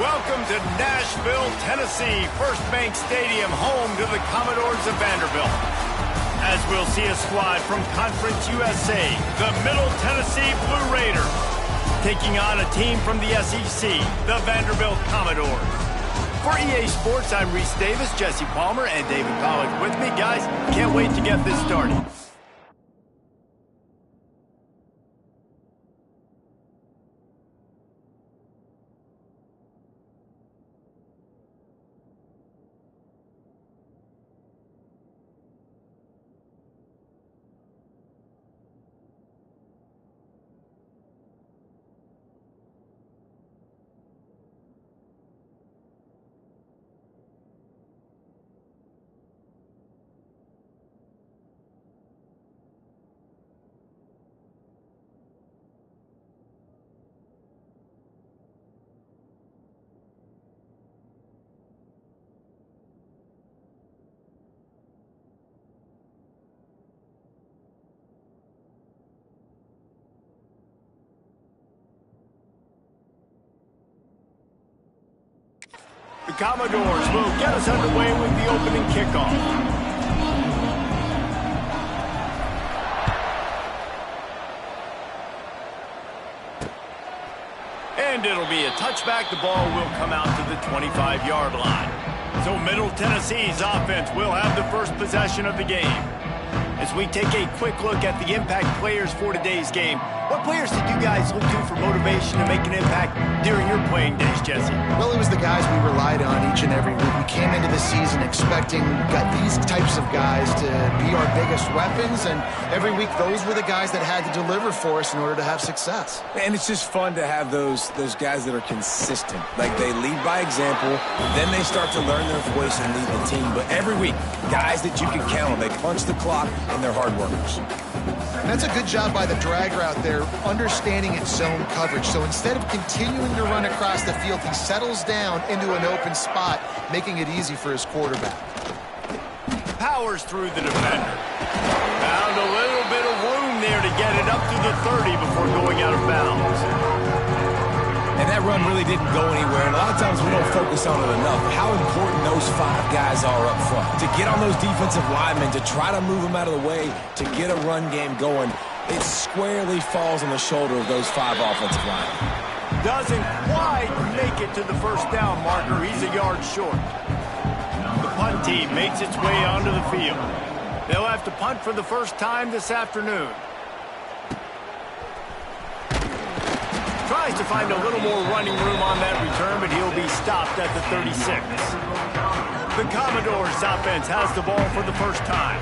Welcome to Nashville, Tennessee, First Bank Stadium, home to the Commodores of Vanderbilt. As we'll see a squad from Conference USA, the Middle Tennessee Blue Raiders, taking on a team from the SEC, the Vanderbilt Commodores. For EA Sports, I'm Reese Davis, Jesse Palmer, and David Pollack with me. Guys, can't wait to get this started. The Commodores will get us underway with the opening kickoff. And it'll be a touchback. The ball will come out to the 25-yard line. So Middle Tennessee's offense will have the first possession of the game. As we take a quick look at the impact players for today's game, what players did you guys look to for motivation to make an impact during your playing days, Jesse? Well, it was the guys we relied on each and every week. We came into the season expecting these types of guys to be our biggest weapons, and every week those were the guys that had to deliver for us in order to have success. And it's just fun to have those guys that are consistent. Like, they lead by example, then they start to learn their voice and lead the team. But every week, guys that you can count on, they punch the clock, and they're hard workers. And that's a good job by the drag route there, understanding its zone coverage. So instead of continuing to run across the field, he settles down into an open spot, making it easy for his quarterback. Powers through the defender. Found a little bit of room there to get it up to the 30 before going out of bounds. And that run really didn't go anywhere, and a lot of times we don't focus on it enough, how important those 5 guys are up front. To get on those defensive linemen, to try to move them out of the way, to get a run game going, it squarely falls on the shoulder of those 5 offensive linemen. Doesn't quite make it to the first down marker. He's a yard short. The punt team makes its way onto the field. They'll have to punt for the first time this afternoon. Tries to find a little more running room on that return, but he'll be stopped at the 36. The Commodores offense has the ball for the first time.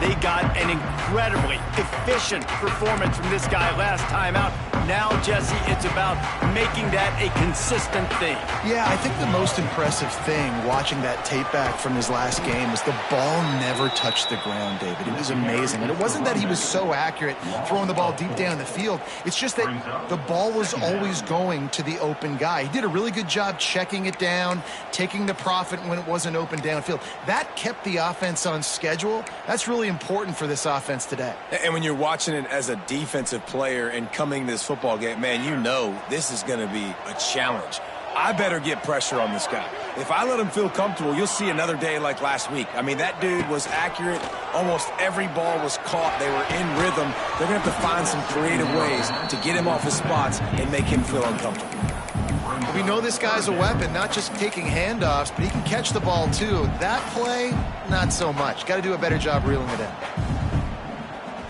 They got an incredibly efficient performance from this guy last time out. Now, Jesse, it's about making that a consistent thing. Yeah, I think the most impressive thing watching that tape back from his last game is the ball never touched the ground, David. It was amazing. And it wasn't that he was so accurate throwing the ball deep down the field. It's just that the ball was always going to the open guy. He did a really good job checking it down, taking the profit when it wasn't open downfield. That kept the offense on schedule. That's really important for this offense today. And when you're watching it as a defensive player and coming to this football game, man, you know this is going to be a challenge. I better get pressure on this guy. If I let him feel comfortable, you'll see another day like last week. I mean, that dude was accurate. Almost every ball was caught. They were in rhythm. They're going to have to find some creative ways to get him off his spots and make him feel uncomfortable. We know this guy's a weapon, not just taking handoffs, but he can catch the ball too. That play, not so much. Got to do a better job reeling it in.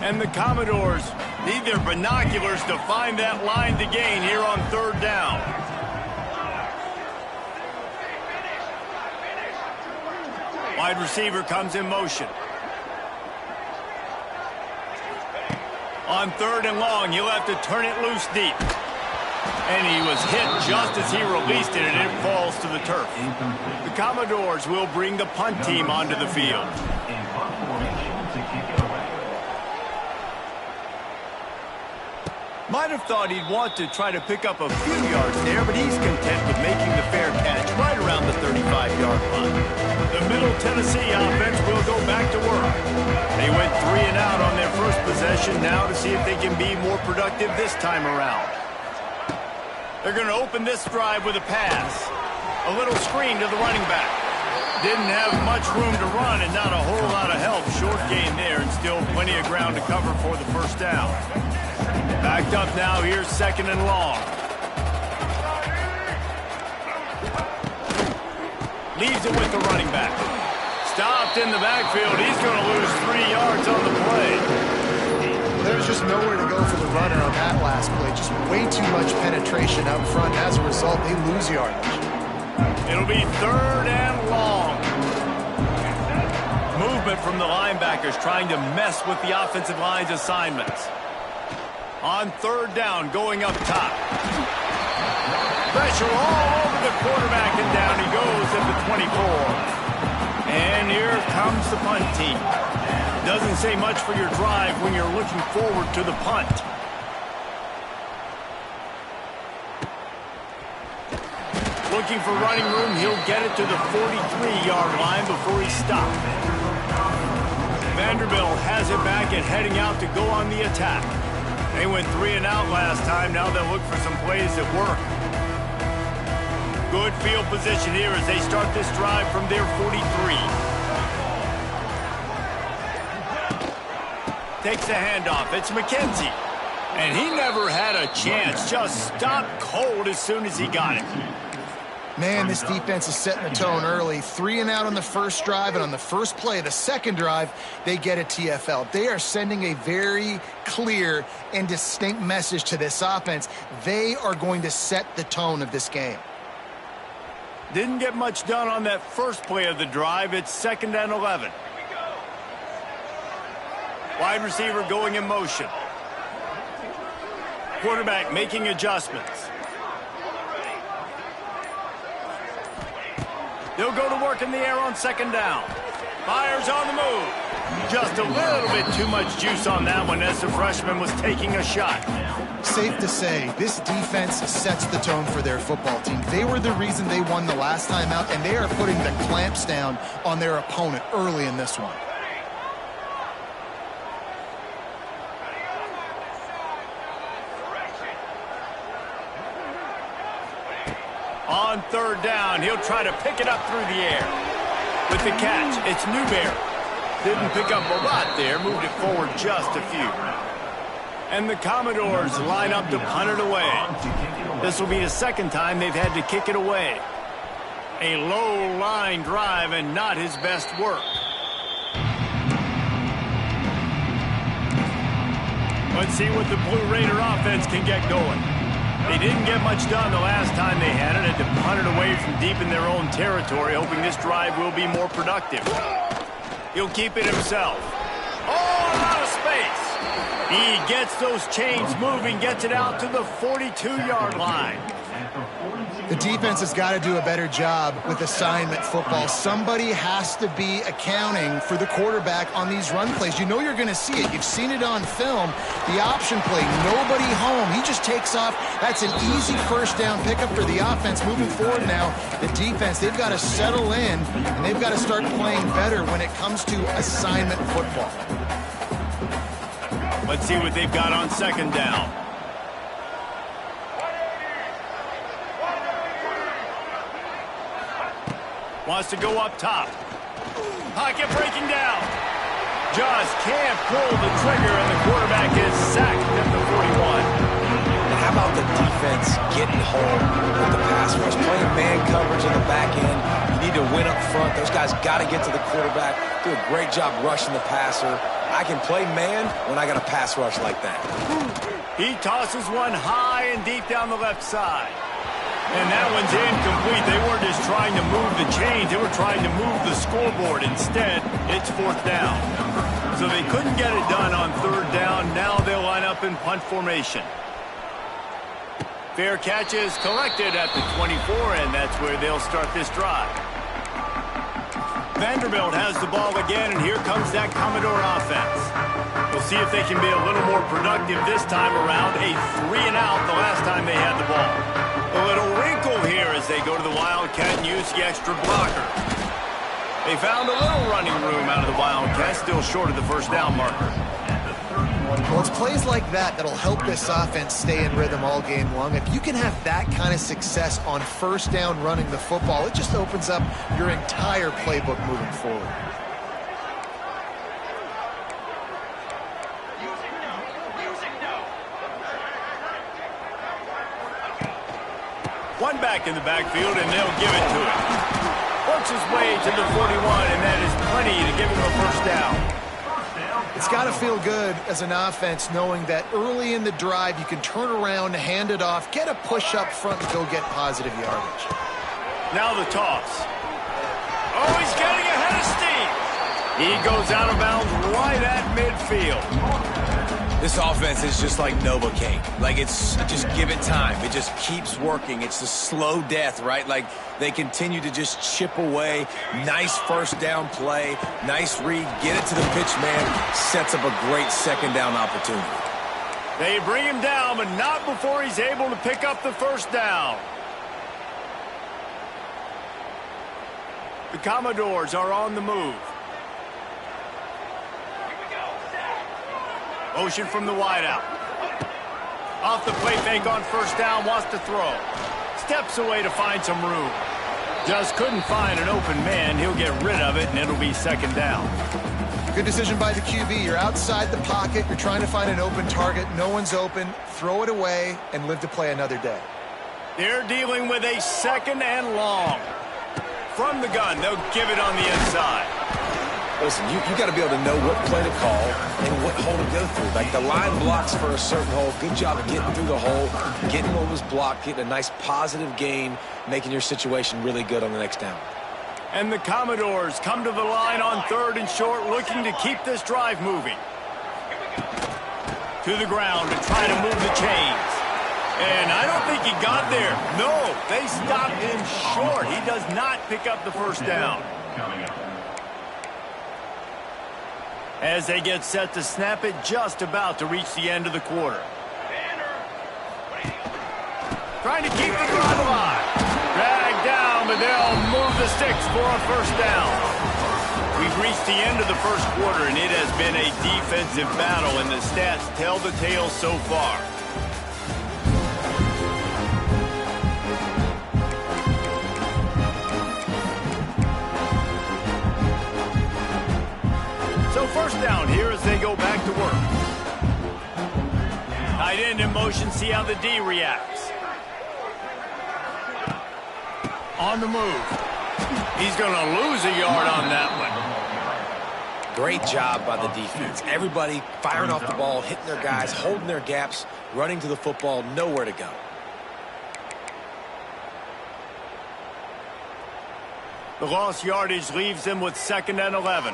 And the Commodores need their binoculars to find that line to gain here on 3rd down. Wide receiver comes in motion. On 3rd and long, he'll have to turn it loose deep. And he was hit just as he released it, and it falls to the turf. The Commodores will bring the punt team onto the field. Might have thought he'd want to try to pick up a few yards there, but he's content with making the fair catch right around the 35-yard line. The Middle Tennessee offense will go back to work. They went 3 and out on their first possession, now to see if they can be more productive this time around. They're going to open this drive with a pass. A little screen to the running back. Didn't have much room to run and not a whole lot of help. Short gain there and still plenty of ground to cover for the first down. Backed up now. Here's 2nd and long. Leaves it with the running back. Stopped in the backfield. He's going to lose 3 yards on the play. There's just nowhere to go for the runner on that last play. Just way too much penetration out front. As a result, they lose yardage. It'll be 3rd and long. Movement from the linebackers trying to mess with the offensive line's assignments. On 3rd down, going up top. Pressure all over the quarterback, and down he goes at the 24. And here comes the punt team. Doesn't say much for your drive when you're looking forward to the punt. Looking for running room, he'll get it to the 43-yard line before he's stopped. Vanderbilt has it back and heading out to go on the attack. They went 3 and out last time. Now they'll look for some plays that work. Good field position here as they start this drive from their 43. Takes the handoff. It's McKenzie. And he never had a chance. Just stopped cold as soon as he got it. Man, this defense is setting the tone early. 3 and out on the first drive, and on the first play of the second drive, they get a TFL. They are sending a very clear and distinct message to this offense. They are going to set the tone of this game. Didn't get much done on that first play of the drive. It's 2nd and 11. Wide receiver going in motion. Quarterback making adjustments. They'll go to work in the air on 2nd down. Fires on the move. Just a little bit too much juice on that one as the freshman was taking a shot. Safe to say, this defense sets the tone for their football team. They were the reason they won the last time out, and they are putting the clamps down on their opponent early in this one. On 3rd down, he'll try to pick it up through the air. With the catch, it's Newberry. Didn't pick up a lot there, moved it forward just a few. And the Commodores line up to punt it away. This will be the 2nd time they've had to kick it away. A low-line drive and not his best work. Let's see what the Blue Raider offense can get going. They didn't get much done the last time they had it. Had to punt it away from deep in their own territory, hoping this drive will be more productive. He'll keep it himself. Oh, a lot of space. He gets those chains moving, gets it out to the 42-yard line. The defense has got to do a better job with assignment football. Somebody has to be accounting for the quarterback on these run plays. You know you're going to see it. You've seen it on film. The option play, nobody home. He just takes off. That's an easy first down pickup for the offense. Moving forward now, the defense, they've got to settle in, and they've got to start playing better when it comes to assignment football. Let's see what they've got on 2nd down. Wants to go up top. Pocket breaking down. Just can't pull the trigger, and the quarterback is sacked at the 41. And how about the defense getting home with the pass rush? Playing man coverage in the back end. You need to win up front. Those guys got to get to the quarterback. Do a great job rushing the passer. I can play man when I got a pass rush like that. He tosses one high and deep down the left side. And that one's incomplete. They weren't just trying to move the chains. They were trying to move the scoreboard. Instead, it's 4th down. So they couldn't get it done on 3rd down. Now they'll line up in punt formation. Fair catch is collected at the 24, and that's where they'll start this drive. Vanderbilt has the ball again, and here comes that Commodore offense. We'll see if they can be a little more productive this time around. A 3 and out the last time they had the ball. A little wrinkle here as they go to the Wildcat and use the extra blocker. They found a little running room out of the Wildcat, still short of the first down marker. Well, it's plays like that that'll help this offense stay in rhythm all game long. If you can have that kind of success on first down running the football, it just opens up your entire playbook moving forward. One back in the backfield, and they'll give it to him. Works his way to the 41, and that is plenty to give him a first down. It's got to feel good as an offense knowing that early in the drive you can turn around, hand it off, get a push up front, and go get positive yardage. Now the toss. Oh, he's getting ahead of steam. He goes out of bounds right at midfield. This offense is just like Novocaine. Like, it's just give it time. It just keeps working. It's a slow death, right? Like, they continue to just chip away. Nice first down play. Nice read. Get it to the pitch man. Sets up a great second down opportunity. They bring him down, but not before he's able to pick up the first down. The Commodores are on the move. Motion from the wideout. Off the play fake on first down, wants to throw. Steps away to find some room. Just couldn't find an open man. He'll get rid of it, and it'll be second down. Good decision by the QB. You're outside the pocket. You're trying to find an open target. No one's open. Throw it away and live to play another day. They're dealing with a second and long. From the gun, they'll give it on the inside. Listen, you got to be able to know what play to call and what hole to go through. Like, the line blocks for a certain hole. Good job of getting through the hole, getting what was blocked, getting a nice positive gain, making your situation really good on the next down. And the Commodores come to the line on third and short, looking to keep this drive moving. To the ground to try to move the chains. And I don't think he got there. No, they stopped him short. He does not pick up the first down. As they get set to snap it, just about to reach the end of the quarter. Trying to keep the drive alive. Dragged down, but they'll move the sticks for a first down. We've reached the end of the first quarter, and it has been a defensive battle, and the stats tell the tale so far. So first down here as they go back to work. Tight end in motion, see how the D reacts. On the move. He's going to lose a yard on that one. Great job by the defense. Everybody firing off the ball, hitting their guys, holding their gaps, running to the football, nowhere to go. The lost yardage leaves them with 2nd and 11.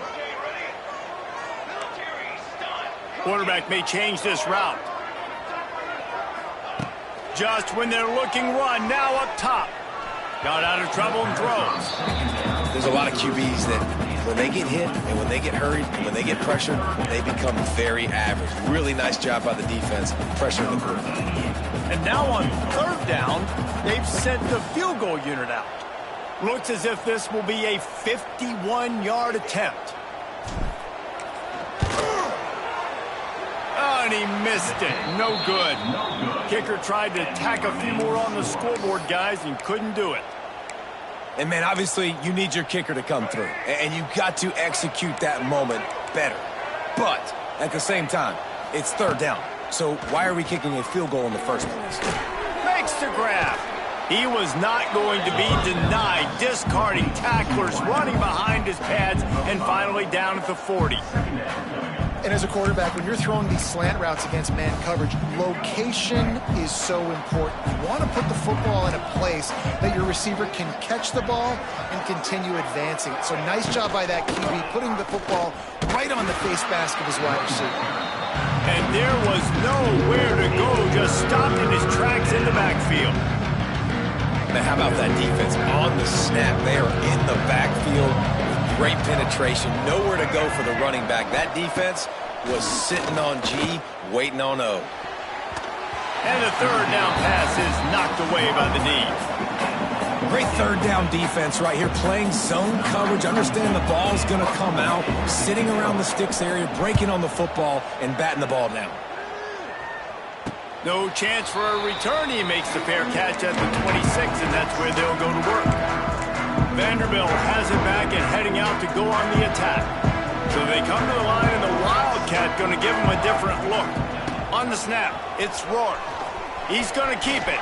Quarterback may change this route. Just when they're looking run, now up top. Got out of trouble and throws. There's a lot of QBs that when they get hit and when they get hurried and when they get pressured, they become very average. Really nice job by the defense, pressuring the quarterback. And now on third down, they've sent the field goal unit out. Looks as if this will be a 51-yard attempt. Oh, and he missed it. No good. Kicker tried to tack a few more on the scoreboard, guys, and couldn't do it. And, man, obviously, you need your kicker to come through. And you've got to execute that moment better. But, at the same time, it's third down. So why are we kicking a field goal in the first place? Makes the grab. He was not going to be denied, discarding tacklers, running behind his pads, and finally down at the 40. And as a quarterback, when you're throwing these slant routes against man coverage, location is so important. You want to put the football in a place that your receiver can catch the ball and continue advancing. So nice job by that QB, putting the football right on the face mask of his wide receiver. And there was nowhere to go, just stopped in his tracks in the backfield. Now, how about that defense on the snap? They are in the backfield. Great penetration. Nowhere to go for the running back. That defense was sitting on G, waiting on O. And the third down pass is knocked away by the D. Great third down defense right here, playing zone coverage, understanding the ball's going to come out, sitting around the sticks area, breaking on the football, and batting the ball down. No chance for a return. He makes the fair catch at the 26, and that's where they'll go to work. Vanderbilt has it back and heading out to go on the attack. So they come to the line, and the Wildcat going to give him a different look. On the snap, it's Rourke. He's going to keep it.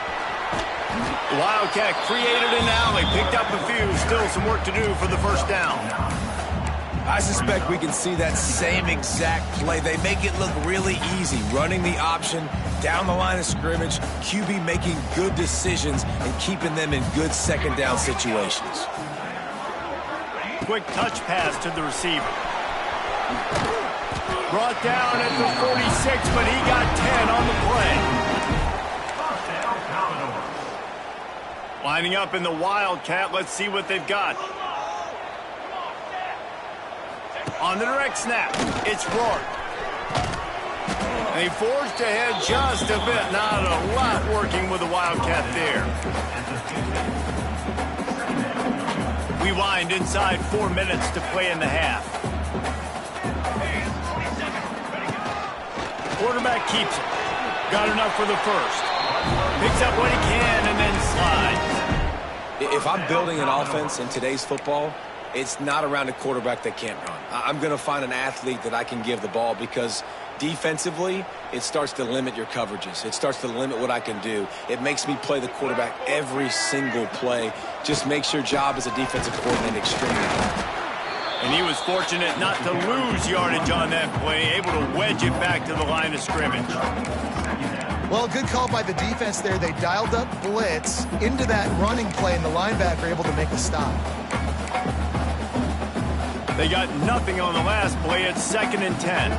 The Wildcat created an alley, picked up a few, still some work to do for the first down. I suspect we can see that same exact play. They make it look really easy, running the option down the line of scrimmage, QB making good decisions and keeping them in good second down situations. Quick touch pass to the receiver. Brought down at the 46, but he got 10 on the play. Lining up in the Wildcat, let's see what they've got. On the direct snap, it's Rourke. They forged ahead just a bit. Not a lot working with the Wildcat there. We wind inside 4 minutes to play in the half. Quarterback keeps it. Got enough for the first. Picks up what he can and then slides. If I'm building an offense in today's football, it's not around a quarterback that can't run. I'm going to find an athlete that I can give the ball because defensively, it starts to limit your coverages. It starts to limit what I can do. It makes me play the quarterback every single play. Just makes your job as a defensive coordinator extremely hard. And he was fortunate not to lose yardage on that play, able to wedge it back to the line of scrimmage. Well, good call by the defense there. They dialed up blitz into that running play, and the linebacker able to make a stop. They got nothing on the last play. It's 2nd and 10.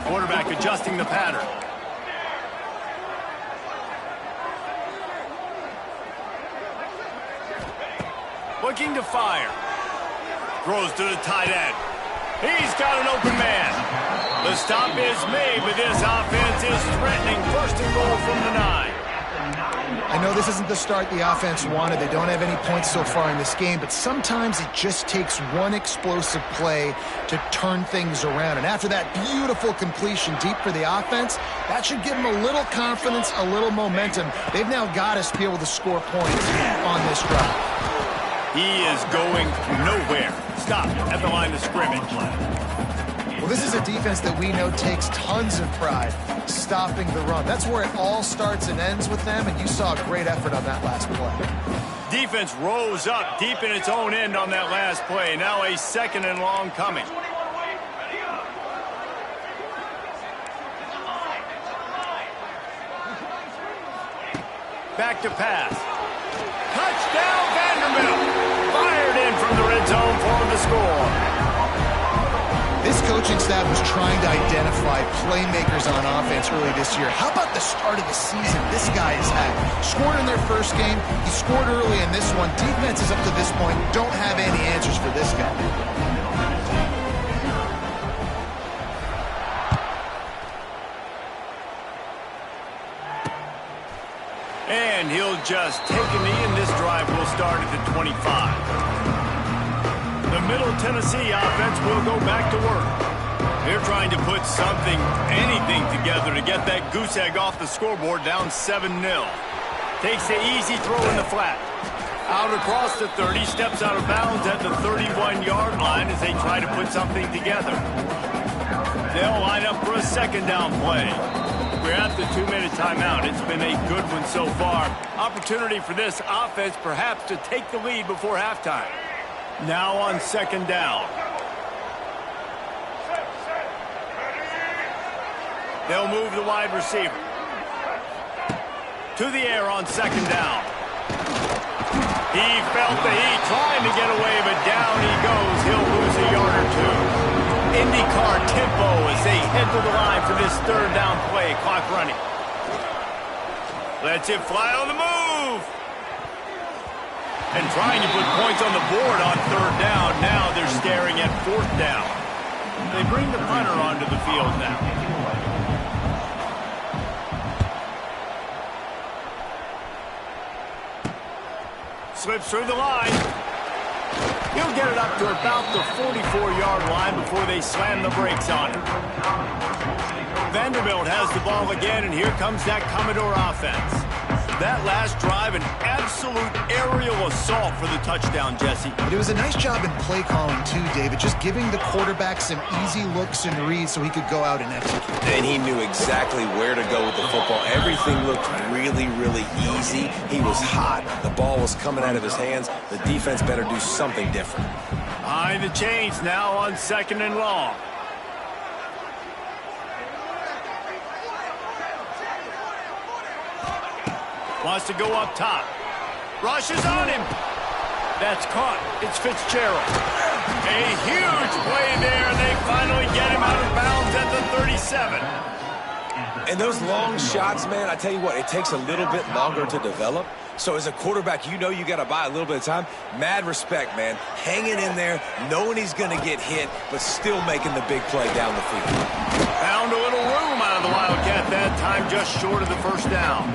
Quarterback adjusting the pattern. Looking to fire. Throws to the tight end. He's got an open man. The stop is made, but this offense is threatening. 1st and goal from the 9. I know this isn't the start the offense wanted. They don't have any points so far in this game, but sometimes it just takes one explosive play to turn things around. And after that beautiful completion deep for the offense, that should give them a little confidence, a little momentum. They've now got us to be able to score points on this drive. He is going nowhere. Stop at the line of scrimmage. Well, this is a defense that we know takes tons of pride stopping the run. That's where it all starts and ends with them, and you saw a great effort on that last play. Defense rose up deep in its own end on that last play. Now a 2nd and long coming. Back to pass. Touchdown Vanderbilt. Fired in from the red zone for the score. This coaching staff was trying to identify playmakers on offense early this year. How about the start of the season this guy has had? Scored in their first game. He scored early in this one. Defenses up to this point don't have any answers for this guy. And he'll just take a knee, and this drive will start at the 25. The Middle Tennessee offense will go back to work. They're trying to put something, anything together to get that goose egg off the scoreboard, down 7-0. Takes the easy throw in the flat. Out across the 30, steps out of bounds at the 31-yard line as they try to put something together. They'll line up for a 2nd down play. We're at the 2-minute timeout. It's been a good one so far. Opportunity for this offense perhaps to take the lead before halftime. Now on 2nd down. They'll move the wide receiver. To the air on 2nd down. He felt the heat trying to get away, but down he goes. He'll lose a yard or 2. IndyCar tempo as they head to the line for this 3rd down play. Clock running. Lets it fly on the move. And trying to put points on the board on 3rd down. Now they're staring at 4th down. They bring the punter onto the field now. slips through the line. He'll get it up to about the 44-yard line before they slam the brakes on him. Vanderbilt has the ball again, and here comes that Commodore offense. That last drive, an absolute aerial assault for the touchdown, Jesse. But it was a nice job in play calling, too, David, just giving the quarterback some easy looks and reads so he could go out and execute. And he knew exactly where to go with the football. Everything looked really, really easy. He was hot. The ball was coming out of his hands. The defense better do something different. Behind the chains now on 2nd and long. Wants to go up top. Rushes on him. That's caught. It's Fitzgerald. A huge play there, and they finally get him out of bounds at the 37. And those long shots, man, I tell you what, it takes a little bit longer to develop. So as a quarterback, you know you got to buy a little bit of time. Mad respect, man. Hanging in there, knowing he's going to get hit, but still making the big play down the field. Found a little room out of the Wildcat that time, just short of the first down.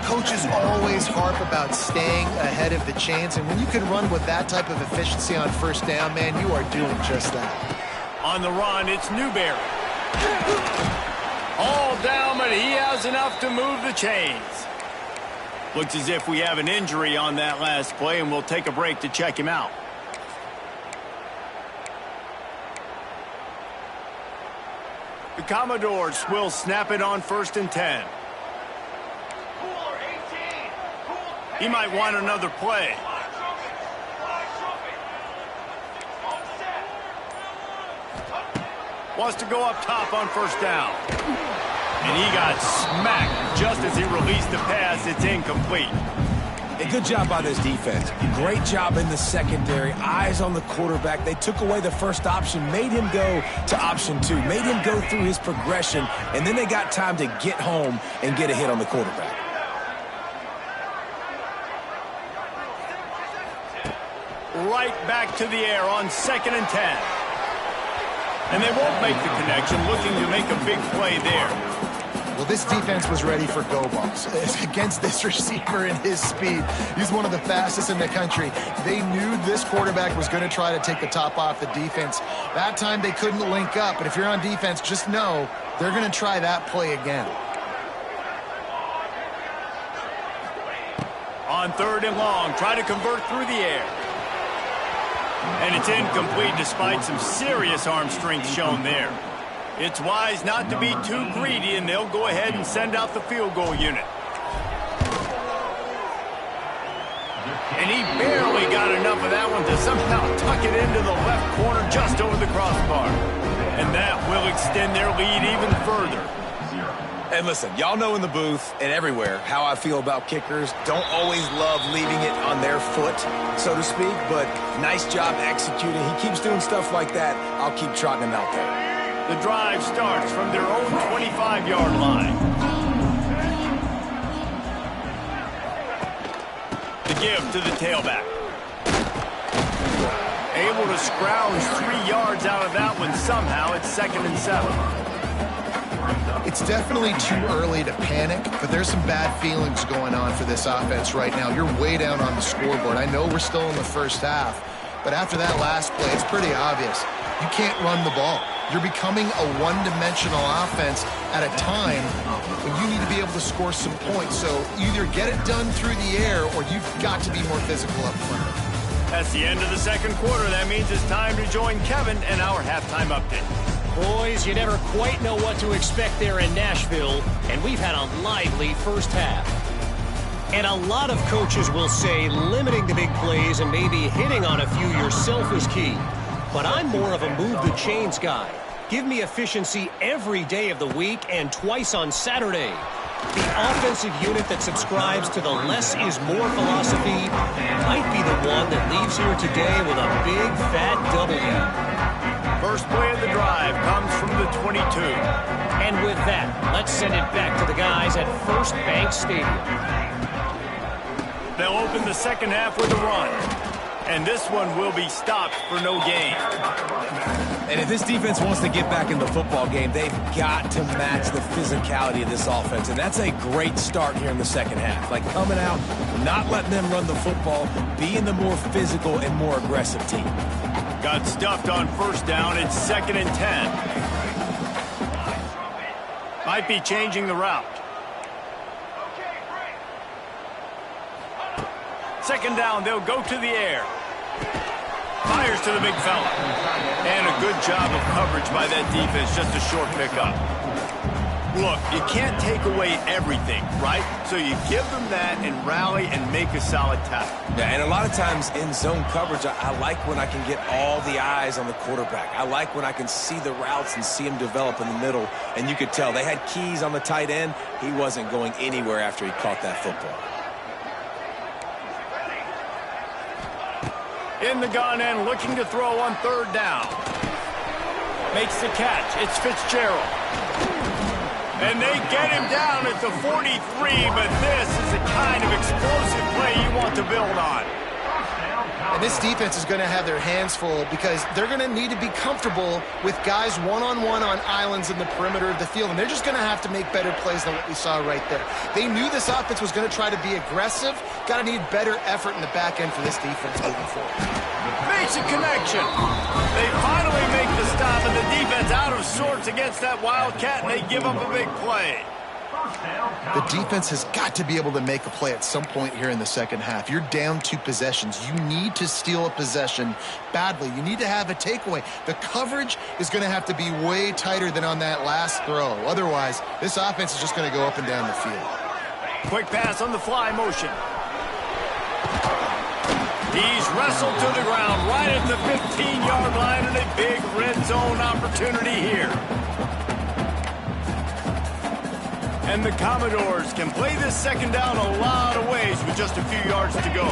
Coaches always harp about staying ahead of the chains, and when you can run with that type of efficiency on first down, man, you are doing just that. On the run, it's Newberry. All down, but he has enough to move the chains. Looks as if we have an injury on that last play, and we'll take a break to check him out. The Commodores will snap it on 1st and 10. He might want another play. Wants to go up top on 1st down. And he got smacked just as he released the pass. It's incomplete. A good job by this defense. Great job in the secondary. Eyes on the quarterback. They took away the first option, made him go to option 2, made him go through his progression, and then they got time to get home and get a hit on the quarterback. Right back to the air on 2nd and 10. And they won't make the connection, looking to make a big play there. Well, this defense was ready for go balls against this receiver and his speed. He's one of the fastest in the country. They knew this quarterback was going to try to take the top off the defense. That time they couldn't link up, but if you're on defense, just know they're going to try that play again. On 3rd and long, try to convert through the air. And it's incomplete despite some serious arm strength shown there. It's wise not to be too greedy, and they'll go ahead and send out the field goal unit. And he barely got enough of that one to somehow tuck it into the left corner just over the crossbar. And that will extend their lead even further. And listen, y'all know in the booth and everywhere how I feel about kickers. Don't always love leaving it on their foot, so to speak, but nice job executing. He keeps doing stuff like that. I'll keep trotting him out there. The drive starts from their own 25-yard line. The give to the tailback. Able to scrounge 3 yards out of that one somehow. It's 2nd and 7. It's definitely too early to panic, but there's some bad feelings going on for this offense right now. You're way down on the scoreboard. I know we're still in the first half, but after that last play, it's pretty obvious. You can't run the ball. You're becoming a one-dimensional offense at a time when you need to be able to score some points. So either get it done through the air or you've got to be more physical up front. That's the end of the 2nd quarter. That means it's time to join Kevin and our halftime update. Boys, you never quite know what to expect there in Nashville, and we've had a lively first half. And a lot of coaches will say limiting the big plays and maybe hitting on a few yourself is key. But I'm more of a move the chains guy. Give me efficiency every day of the week and twice on Saturday. The offensive unit that subscribes to the less is more philosophy might be the one that leaves here today with a big fat W. First play of the drive comes from the 22. And with that, let's send it back to the guys at First Bank Stadium. They'll open the second half with a run. And this one will be stopped for no gain. And if this defense wants to get back in the football game, they've got to match the physicality of this offense. And that's a great start here in the second half. Like coming out, not letting them run the football, being the more physical and more aggressive team. Got stuffed on first down. It's 2nd and 10. Might be changing the route. 2nd down, they'll go to the air. Fires to the big fella. And a good job of coverage by that defense, just a short pickup. Look, you can't take away everything, right? So you give them that and rally and make a solid tackle. Yeah, and a lot of times in zone coverage, I like when I can get all the eyes on the quarterback. I like when I can see the routes and see him develop in the middle. And you could tell they had keys on the tight end. He wasn't going anywhere after he caught that football. In the gun and looking to throw on 3rd down. Makes the catch. It's Fitzgerald. And they get him down at the 43, but this is the kind of explosive play you want to build on. And this defense is going to have their hands full because they're going to need to be comfortable with guys one-on-one on islands in the perimeter of the field, and they're just going to have to make better plays than what we saw right there. They knew this offense was going to try to be aggressive. Got to need better effort in the back end for this defense moving forward. Makes a connection. They finally make the stop, and the defense out of sorts against that Wildcat, and they give up a big play. The defense has got to be able to make a play at some point here in the second half. You're down 2 possessions. You need to steal a possession badly. You need to have a takeaway. The coverage is going to have to be way tighter than on that last throw. Otherwise, this offense is just going to go up and down the field. Quick pass on the fly motion. He's wrestled to the ground right at the 15-yard line, and a big red zone opportunity here. And the Commodores can play this 2nd down a lot of ways with just a few yards to go.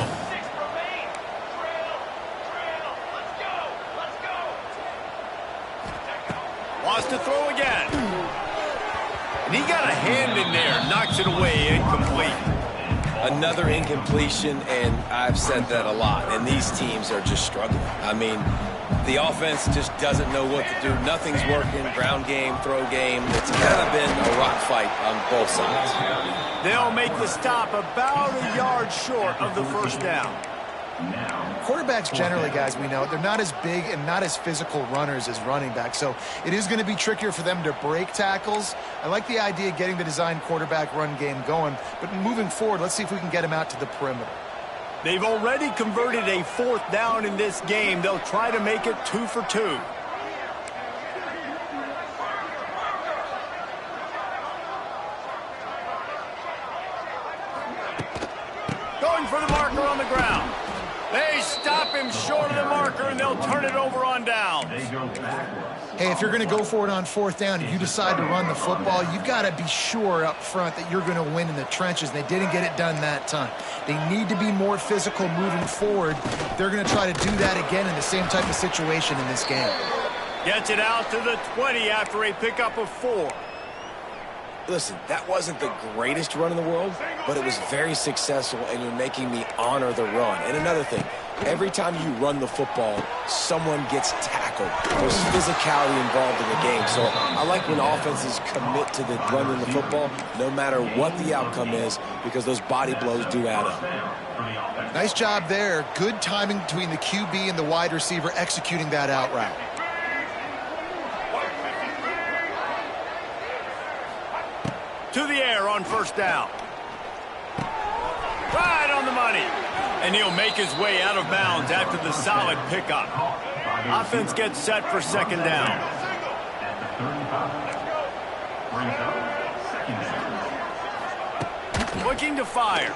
Wants to throw again. And he got a hand in there, knocks it away, incomplete. Another incompletion, and I've said that a lot, and these teams are just struggling. I mean, the offense just doesn't know what to do. Nothing's working. Ground game, throw game. It's kind of been a rock fight on both sides. They'll make the stop about a yard short of the 1st down. Quarterbacks generally, guys, we know, they're not as big and not as physical runners as running backs, so it is going to be trickier for them to break tackles. I like the idea of getting the design quarterback run game going, but moving forward, let's see if we can get him out to the perimeter. They've already converted a 4th down in this game. They'll try to make it 2 for 2. Going for the marker on the ground. They stop him short of the marker, and they'll turn it over on downs. Hey, if you're going to go for it on 4th down and you decide to run the football, you've got to be sure up front that you're going to win in the trenches. They didn't get it done that time. They need to be more physical moving forward. They're going to try to do that again in the same type of situation in this game. Gets it out to the 20 after a pickup of 4. Listen, that wasn't the greatest run in the world, but it was very successful, and you're making me honor the run. And another thing, every time you run the football, someone gets tackled. There's physicality involved in the game. So I like when offenses commit to the running the football, no matter what the outcome is, because those body blows do add up. Nice job there. Good timing between the QB and the wide receiver executing that out route. To the air on 1st down. Right on the money. And he'll make his way out of bounds after the solid pickup. Offense gets set for 2nd down. Looking to fire.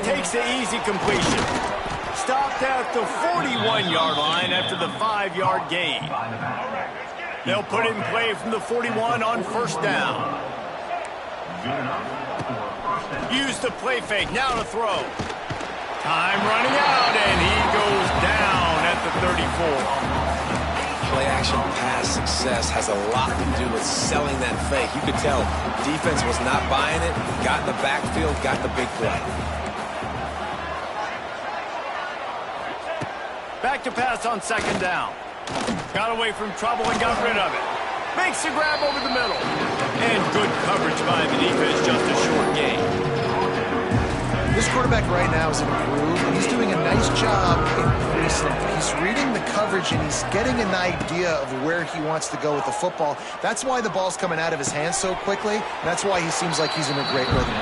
Takes the easy completion. Stopped at the 41-yard line after the 5-yard gain. They'll put it in play from the 41 on 1st down. Use the play fake, now to throw. Time running out, and he goes down at the 34. Play action pass success has a lot to do with selling that fake. You could tell defense was not buying it, got in the backfield, got the big play. Back to pass on second down. Got away from trouble and got rid of it. Makes the grab over the middle. And good coverage by the defense, just a short gain. This quarterback right now is in a groove, and he's doing a nice job increasing. He's reading the coverage, and he's getting an idea of where he wants to go with the football. That's why the ball's coming out of his hands so quickly. And that's why he seems like he's in a great rhythm.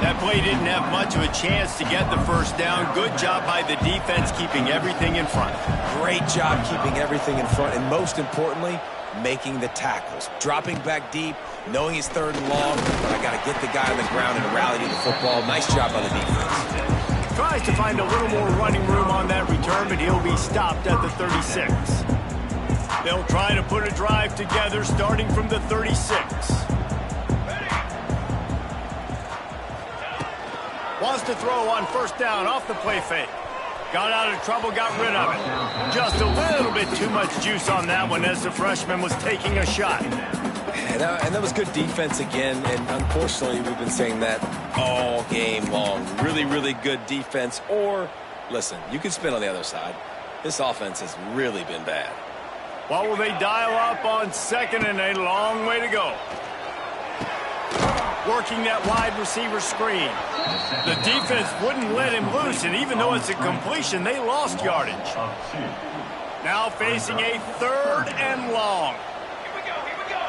That play didn't have much of a chance to get the first down. Good job by the defense keeping everything in front. Great job keeping everything in front, and most importantly, making the tackles. Dropping back deep, knowing it's third and long, but I got to get the guy on the ground and rally to the football. Nice job by the defense. Tries to find a little more running room on that return, but he'll be stopped at the 36. They'll try to put a drive together starting from the 36. Wants to throw on first down off the play fake. Got out of trouble, got rid of it. Just a little bit too much juice on that one as the freshman was taking a shot. And that was good defense again, and unfortunately we've been saying that all game long. Really, really good defense. Or, listen, you can spin on the other side. This offense has really been bad. What will they dial up on second and a long way to go? Working that wide receiver screen. The defense wouldn't let him loose, and even though it's a completion, they lost yardage. Now facing a third and long. Here we go, here we go.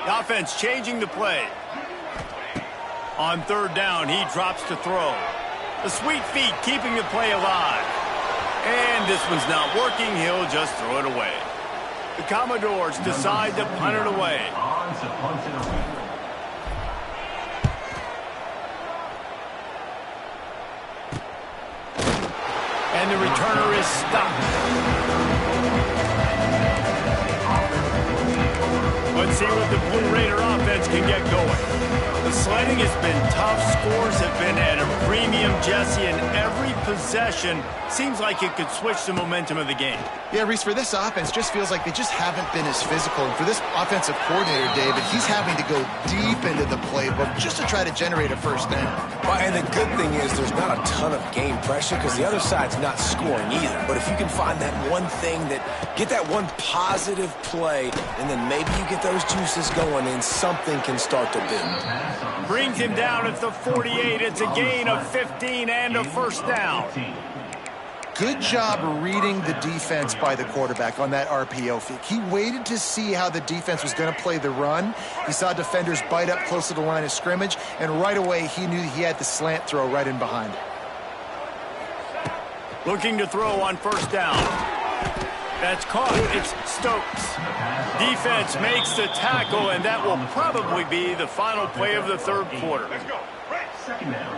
The offense changing the play. On third down, he drops to throw. The sweet feet keeping the play alive. And this one's not working. He'll just throw it away. The Commodores decide to punt it away. And the returner is stopped. Let's see what the Blue Raider offense can get going. The sledding has been tough. Scores have been at a premium, Jesse, and every possession seems like it could switch the momentum of the game. Yeah, Reese, for this offense, just feels like they just haven't been as physical. And for this offensive coordinator, David, he's having to go deep into the playbook just to try to generate a first down. Well, and the good thing is there's not a ton of game pressure because the other side's not scoring either. But if you can find that one thing, get that one positive play, and then maybe you get those juices going and something can start to build. Brings him down at the 48. It's a gain of 15 and a first down. Good job reading the defense by the quarterback on that RPO fake. He waited to see how the defense was going to play the run. He saw defenders bite up close to the line of scrimmage, and right away he knew he had the slant throw right in behind it. Looking to throw on first down. That's caught. It's Stokes. Defense makes the tackle, and that will probably be the final play of the third quarter. Let's go. Second down.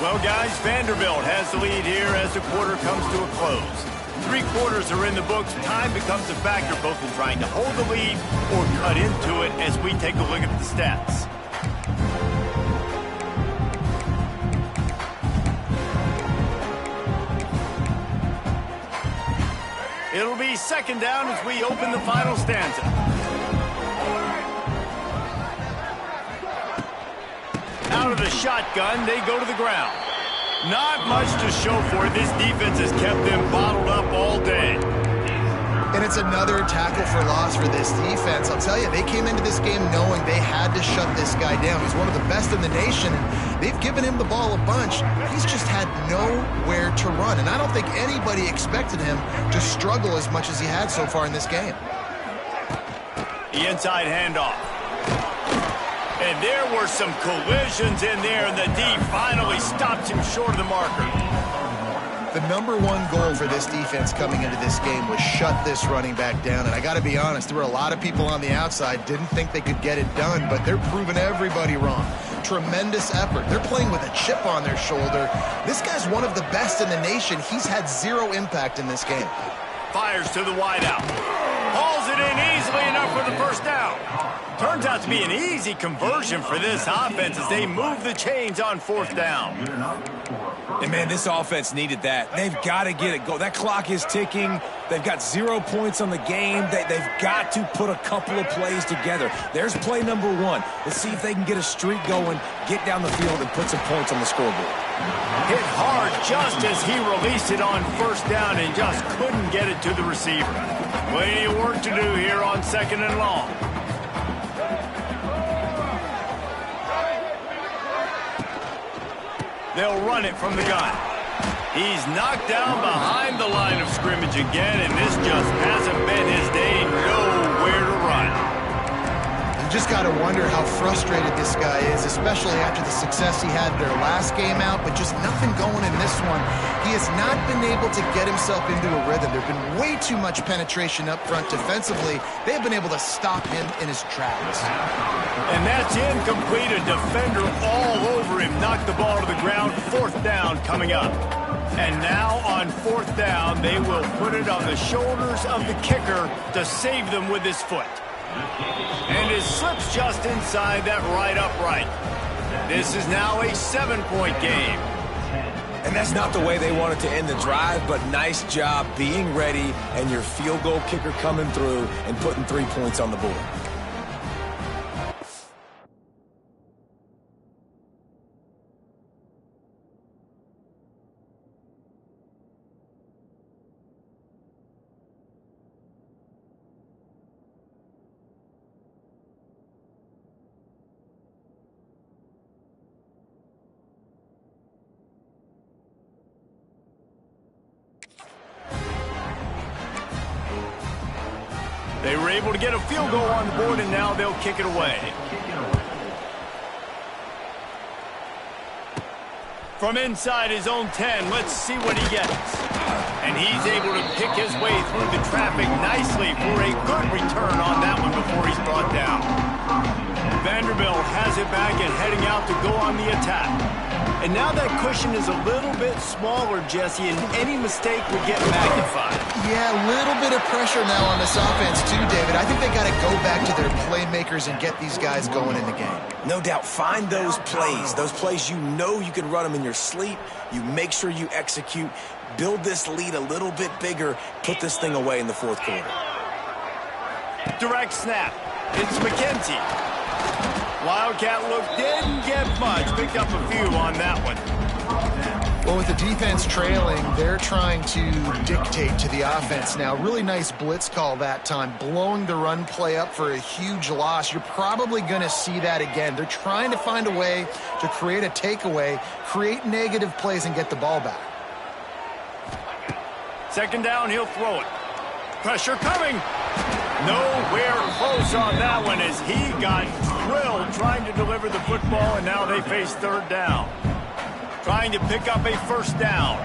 Well, guys, Vanderbilt has the lead here as the quarter comes to a close. 3 quarters are in the books. Time becomes a factor both in trying to hold the lead or cut into it as we take a look at the stats. It'll be second down as we open the final stanza. Out of the shotgun, they go to the ground. Not much to show for it. This defense has kept them bottled up all day. And it's another tackle for loss for this defense. I'll tell you, they came into this game knowing they had to shut this guy down. He's one of the best in the nation, and they've given him the ball a bunch. He's just had nowhere to run, and I don't think anybody expected him to struggle as much as he had so far in this game. The inside handoff. And there were some collisions in there, and the D finally stopped him short of the marker. The #1 goal for this defense coming into this game was shut this running back down. And I got to be honest, there were a lot of people on the outside didn't think they could get it done, but they're proving everybody wrong. Tremendous effort. They're playing with a chip on their shoulder. This guy's one of the best in the nation. He's had 0 impact in this game. Fires to the wideout. Hauls it it in easily enough for the first down. Turns out to be an easy conversion for this offense as they move the chains on fourth down. And, man, this offense needed that. They've got to get it go. That clock is ticking. They've got 0 points on the game. They've got to put a couple of plays together. There's play number 1. Let's see if they can get a streak going, get down the field, and put some points on the scoreboard. Hit hard just as he released it on first down and just couldn't get it to the receiver. Plenty of work to do here on 2nd and long. They'll run it from the gun. He's knocked down behind the line of scrimmage again, and this just hasn't been his day. Nowhere to run. You just got to wonder how frustrated this guy is, especially after the success he had their last game out, but just nothing going in this one. He has not been able to get himself into a rhythm. There's been way too much penetration up front defensively. They've been able to stop him in his tracks. And that's incomplete. A defender all over him. Knocked the ball to the ground. 4th down coming up. And now on 4th down, they will put it on the shoulders of the kicker to save them with his foot. And it slips just inside that right upright. This is now a 7-point game. And that's not the way they wanted to end the drive, but nice job being ready and your field goal kicker coming through and putting 3 points on the board. They were able to get a field goal on the board, and now they'll kick it away. From inside his own 10, let's see what he gets. And he's able to pick his way through the traffic nicely for a good return on that one before he's brought down. Vanderbilt has it back and heading out to go on the attack. And now that cushion is a little bit smaller, Jesse, and any mistake would get magnified. Yeah, a little bit of pressure now on this offense too, David. I think they got to go back to their playmakers and get these guys going in the game. No doubt. Find those plays you know you can run them in your sleep. You make sure you execute. Build this lead a little bit bigger. Put this thing away in the 4th quarter. Direct snap. It's McKenzie. Wildcat look didn't get much. Picked up a few on that one. Well, with the defense trailing, they're trying to dictate to the offense now. Really nice blitz call that time, blowing the run play up for a huge loss. You're probably going to see that again. They're trying to find a way to create a takeaway, create negative plays, and get the ball back. 2nd down, he'll throw it. Pressure coming. Nowhere close on that one as he got drilled trying to deliver the football, and now they face 3rd down. Trying to pick up a 1st down.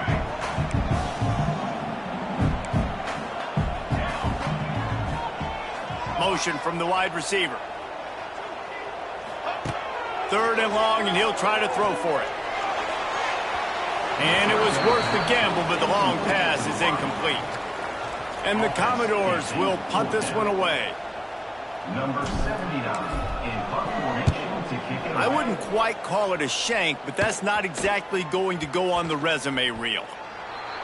Motion from the wide receiver. 3rd and long, and he'll try to throw for it. And it was worth the gamble, but the long pass is incomplete. And the Commodores will punt this one away. Number 79 in punt formation to kick it away. I wouldn't quite call it a shank, but that's not exactly going to go on the resume reel.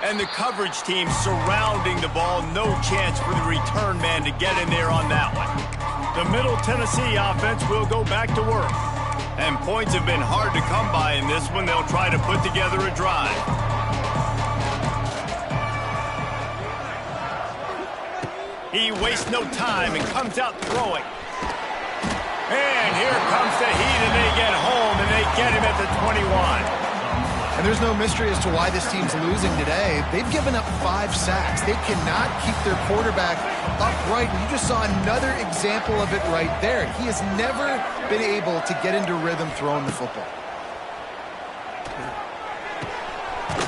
And the coverage team surrounding the ball, no chance for the return man to get in there on that one. The Middle Tennessee offense will go back to work. And points have been hard to come by in this one. They'll try to put together a drive. He wastes no time and comes out throwing. And here comes the heat, and they get home, and they get him at the 21. And there's no mystery as to why this team's losing today. They've given up 5 sacks. They cannot keep their quarterback upright. And you just saw another example of it right there. He has never been able to get into rhythm throwing the football.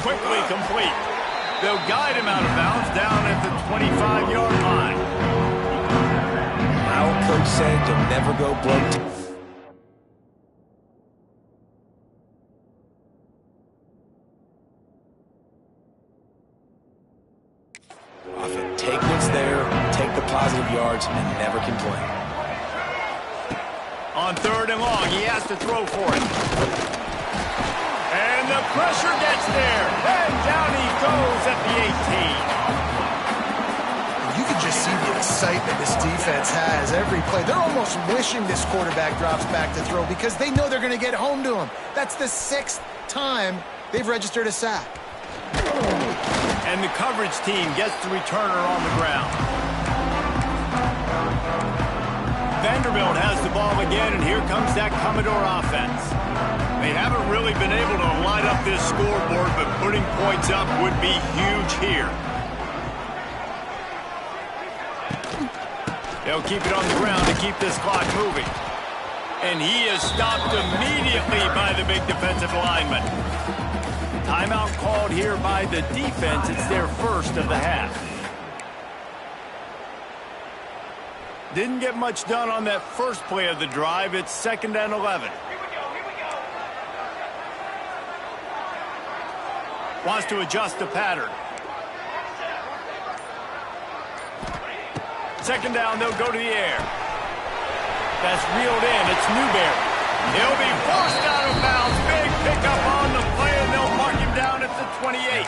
Quickly complete. They'll guide him out of bounds down at the 25-yard line. My old coach said you'll never go broke. Take what's there, take the positive yards, On 3rd and long, he has to throw for it. And the pressure gets there. And down he goes at the 18. You can just see the excitement this defense has every play. They're almost wishing this quarterback drops back to throw because they know they're going to get home to him. That's the 6th time they've registered a sack. And the coverage team gets the returner on the ground. Vanderbilt has the ball again, and here comes that Commodore offense. They haven't really been able to light up this scoreboard, but putting points up would be huge here. They'll keep it on the ground to keep this clock moving. And he is stopped immediately by the big defensive lineman. Timeout called here by the defense. It's their first of the half. Didn't get much done on that first play of the drive. It's 2nd and 11. Wants to adjust the pattern. 2nd down, they'll go to the air. That's reeled in. It's Newberry. He'll be forced out of bounds. Big pickup on the play, and they'll mark him down at the 28.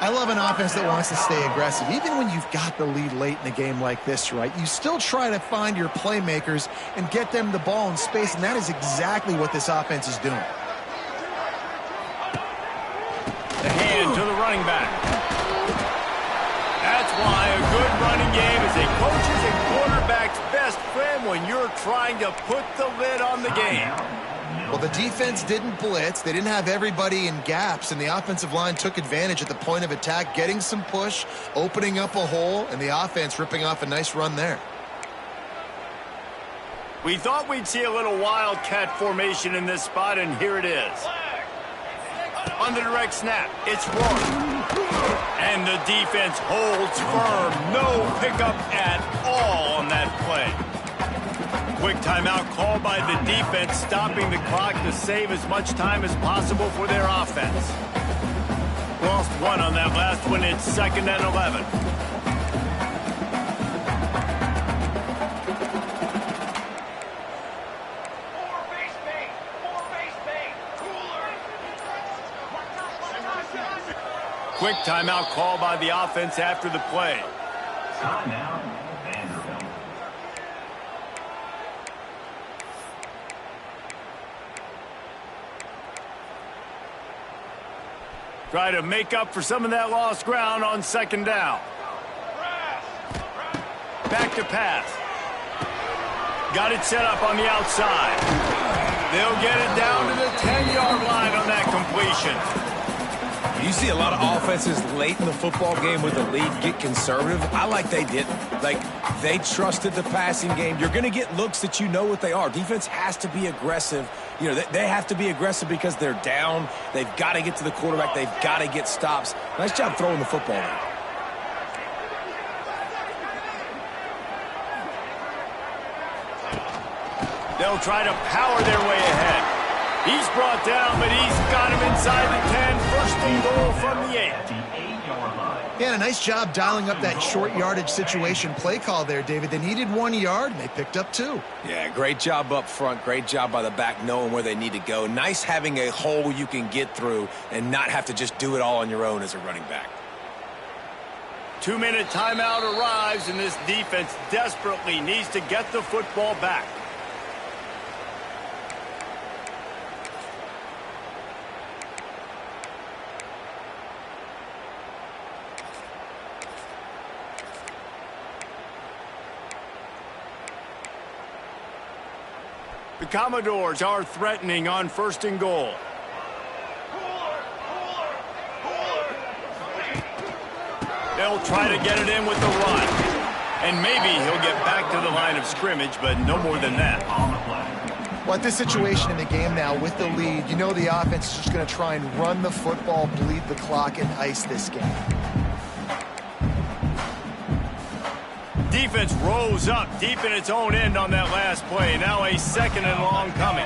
I love an offense that wants to stay aggressive. Even when you've got the lead late in a game like this, right, you still try to find your playmakers and get them the ball in space, and that is exactly what this offense is doing. The hand to the running back. That's why a good running game is a coach's and quarterback's best friend when you're trying to put the lid on the game. Well, the defense didn't blitz. They didn't have everybody in gaps, and the offensive line took advantage at the point of attack, getting some push, opening up a hole, and the offense ripping off a nice run there. We thought we'd see a little wildcat formation in this spot, and here it is. On the direct snap, it's Rourke. And the defense holds firm. No pickup at all on that play. Quick timeout called by the defense, stopping the clock to save as much time as possible for their offense. Lost one on that last one. It's 2nd and 11. Quick timeout called by the offense after the play. Timeout, Vanderbilt. Try to make up for some of that lost ground on 2nd down. Back to pass. Got it set up on the outside. They'll get it down to the 10-yard line on that completion. You see a lot of offenses late in the football game with the lead get conservative. I like they didn't. Like, they trusted the passing game. You're going to get looks that you know what they are. Defense has to be aggressive. You know, they have to be aggressive because they're down. They've got to get to the quarterback. They've got to get stops. Nice job throwing the football there. They'll try to power their way ahead. He's brought down, but he's got him inside the 10. 1st and goal from the 8. Yeah, a nice job dialing up that short yardage situation play call there, David. They needed 1 yard, and they picked up 2. Yeah, great job up front. Great job by the back knowing where they need to go. Nice having a hole you can get through and not have to just do it all on your own as a running back. 2-minute timeout arrives, and this defense desperately needs to get the football back. The Commodores are threatening on 1st and goal. They'll try to get it in with the run. And maybe he'll get back to the line of scrimmage, but no more than that. Well, at this situation in the game now, with the lead, you know the offense is just going to try and run the football, bleed the clock, and ice this game. Defense rose up deep in its own end on that last play. Now a 2nd and long coming.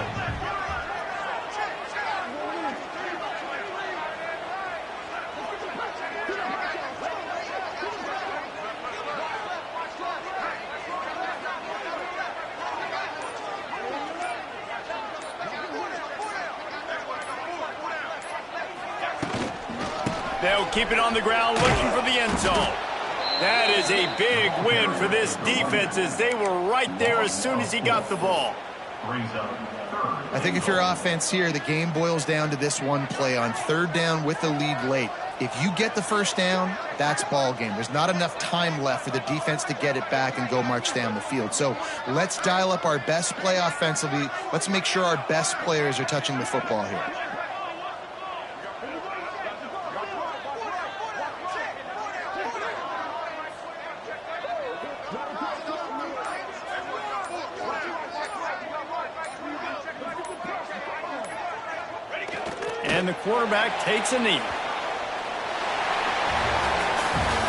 They'll keep it on the ground looking for the end zone. That is a big win for this defense as they were right there as soon as he got the ball. I think if you're offense here, the game boils down to this one play on third down with the lead late. If you get the first down, that's ball game. There's not enough time left for the defense to get it back and go march down the field. So let's dial up our best play offensively. Let's make sure our best players are touching the football here. And the quarterback takes a knee.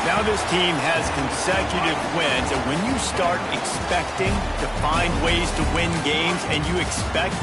Now this team has consecutive wins, and when you start expecting to find ways to win games and you expect